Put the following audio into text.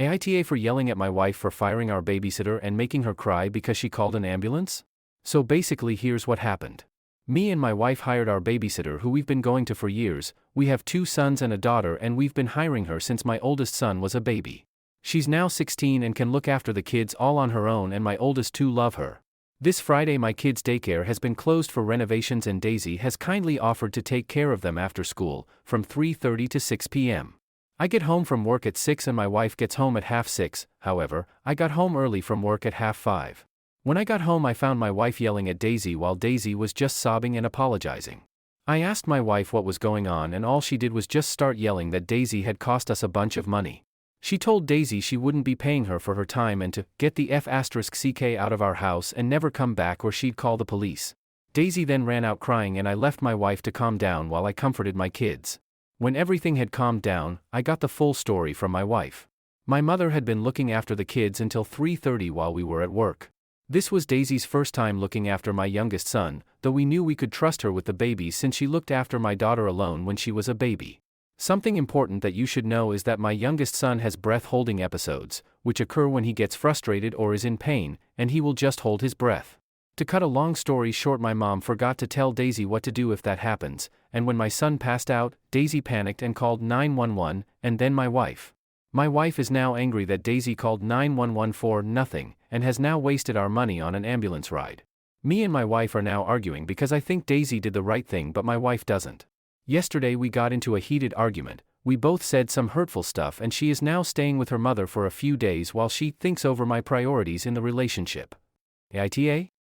AITA for yelling at my wife for firing our babysitter and making her cry because she called an ambulance? So basically here's what happened. Me and my wife hired our babysitter who we've been going to for years. We have 2 sons and a daughter and we've been hiring her since my oldest son was a baby. She's now 16 and can look after the kids all on her own and my oldest 2 love her. This Friday my kids' daycare has been closed for renovations and Daisy has kindly offered to take care of them after school, from 3:30 to 6 p.m. I get home from work at 6 and my wife gets home at 5:30, however, I got home early from work at 5:30. When I got home I found my wife yelling at Daisy while Daisy was just sobbing and apologizing. I asked my wife what was going on and all she did was just start yelling that Daisy had cost us a bunch of money. She told Daisy she wouldn't be paying her for her time and to get the F***ck out of our house and never come back or she'd call the police. Daisy then ran out crying and I left my wife to calm down while I comforted my kids. When everything had calmed down, I got the full story from my wife. My mother had been looking after the kids until 3:30 while we were at work. This was Daisy's first time looking after my youngest son, though we knew we could trust her with the babies since she looked after my daughter alone when she was a baby. Something important that you should know is that my youngest son has breath-holding episodes, which occur when he gets frustrated or is in pain, and he will just hold his breath. To cut a long story short, my mom forgot to tell Daisy what to do if that happens, and when my son passed out, Daisy panicked and called 911, and then my wife. My wife is now angry that Daisy called 911 for nothing, and has now wasted our money on an ambulance ride. Me and my wife are now arguing because I think Daisy did the right thing but my wife doesn't. Yesterday we got into a heated argument, we both said some hurtful stuff and she is now staying with her mother for a few days while she thinks over my priorities in the relationship. AITA?